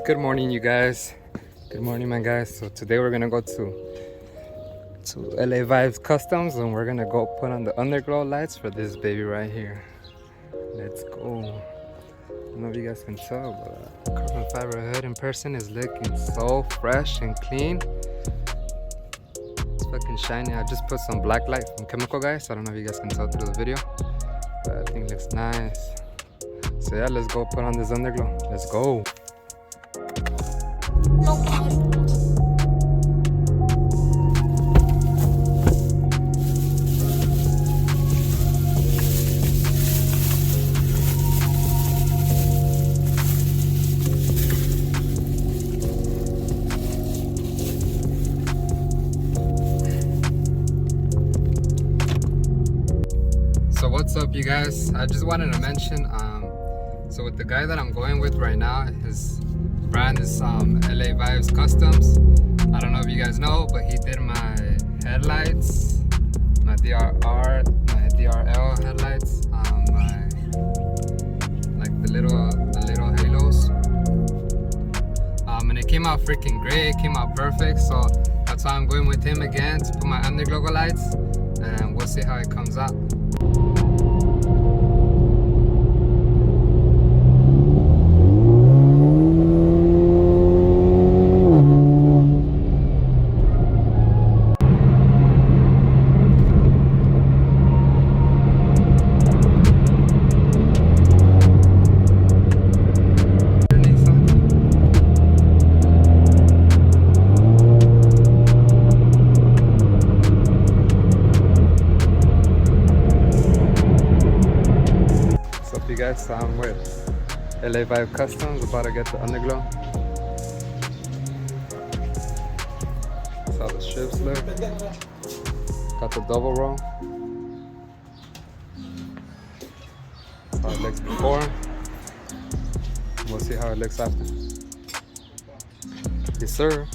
Good morning, you guys. Good morning, my guys. So today we're gonna go to LA Vibes Customs and we're gonna go put on the underglow lights for this baby right here. Let's go. I don't know if you guys can tell, but carbon fiber hood in person is looking so fresh and clean. It's fucking shiny. I just put some black light from Chemical Guys, so I don't know if you guys can tell through the video, but I think it looks nice. So yeah, let's go put on this underglow. Let's go. So what's up, you guys? I just wanted to mention, so with the guy that I'm going with right now, his brand is LA Vibes Customs. I don't know if you guys know, but he did my headlights, my DRL headlights, the little halos, and it came out freaking great. It came out perfect. So that's why I'm going with him again to put my underglow lights, and we'll see how it comes out. You guys, so I'm with LA Vibe Customs, about to get the underglow. That's how the strips look. Got the double roll. That's how it looks before. We'll see how it looks after. Yes, sir.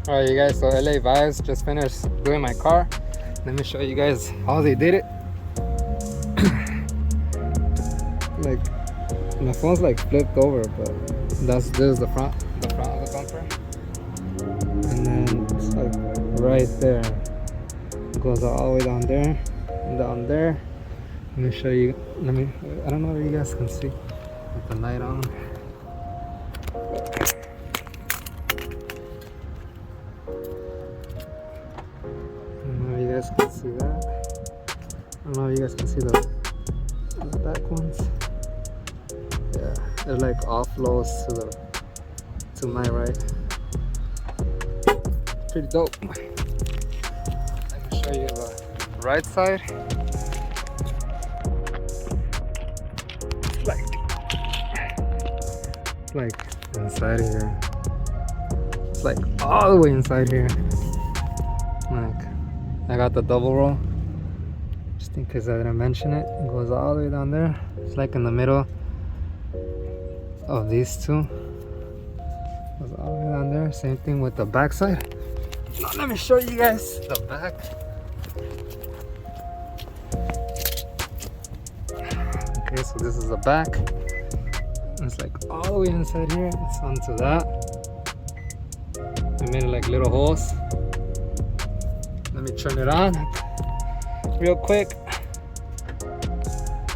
Alright, you guys, so LA Vibes just finished doing my car. Let me show you guys how they did it. Like, my phone's like flipped over, but this is the front of the bumper. And then it's like right there. It goes all the way down there and down there. Let me show you. I don't know if you guys can see with the light on. You guys can see that. I don't know if you guys can see the back ones. Yeah, it like offloads to my right. Pretty dope. Let me show you the right side. It's like inside here. It's like all the way inside here. Like, I got the double roll, just in case I didn't mention it. It goes all the way down there. It's like in the middle of these two. It goes all the way down there. Same thing with the back side. Now let me show you guys the back. Okay, so this is the back. It's like all the way inside here. It's onto that. I made it like little holes. Let me turn it on real quick.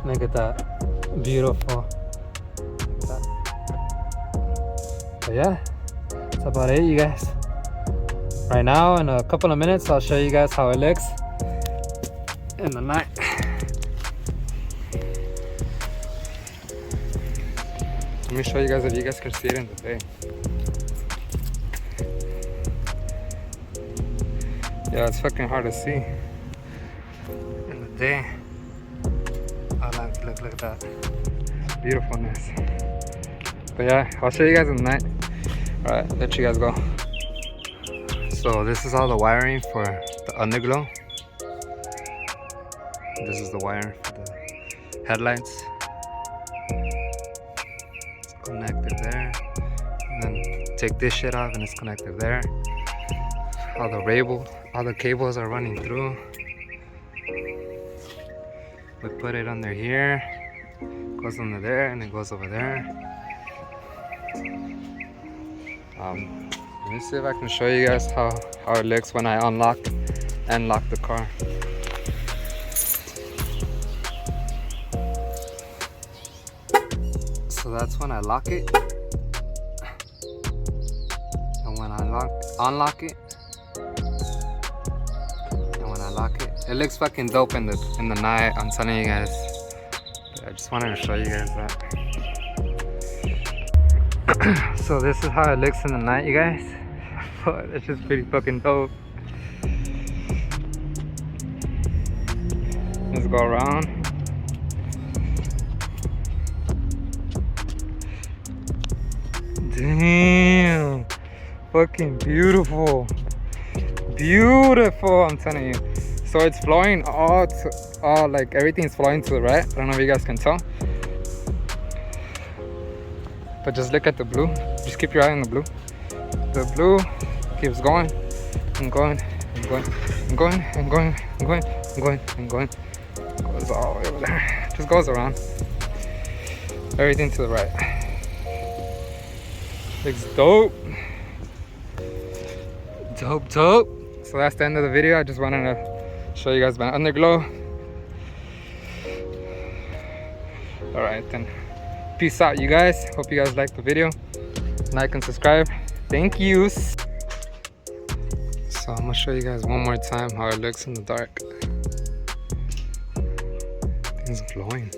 Make it that beautiful. Like that. But yeah, that's about it, you guys. Right now, in a couple of minutes, I'll show you guys how it looks in the night. Let me show you guys if you guys can see it in the day. Yeah, it's fucking hard to see in the day. I like to look like that beautifulness. But yeah, I'll show you guys in the night. Alright, let you guys go. So this is all the wiring for the underglow. This is the wiring for the headlights. It's connected there. And then take this shit off and it's connected there. all the cables are running through. We put it under here, goes under there, and it goes over there. Let me see if I can show you guys how it looks when I unlock and lock the car. So that's when I lock it, and when I unlock it, and when I lock it, it looks fucking dope in the night. I'm telling you guys. I just wanted to show you guys that. So this is how it looks in the night, you guys. It's just pretty fucking dope. Let's go around. Damn, fucking beautiful, beautiful. I'm telling you. So it's flowing all like everything's flowing to the right. I don't know if you guys can tell, but just look at the blue. Just keep your eye on the blue. The blue keeps going and going and going and going and going and going and going and going. Goes all the way over there. Just goes around. Everything to the right. Looks dope. Dope. So that's the end of the video. I just wanted to show you guys my underglow. Alright then. Peace out, you guys. Hope you guys liked the video. Like and subscribe. Thank you. So I'm gonna show you guys one more time how it looks in the dark. It's glowing.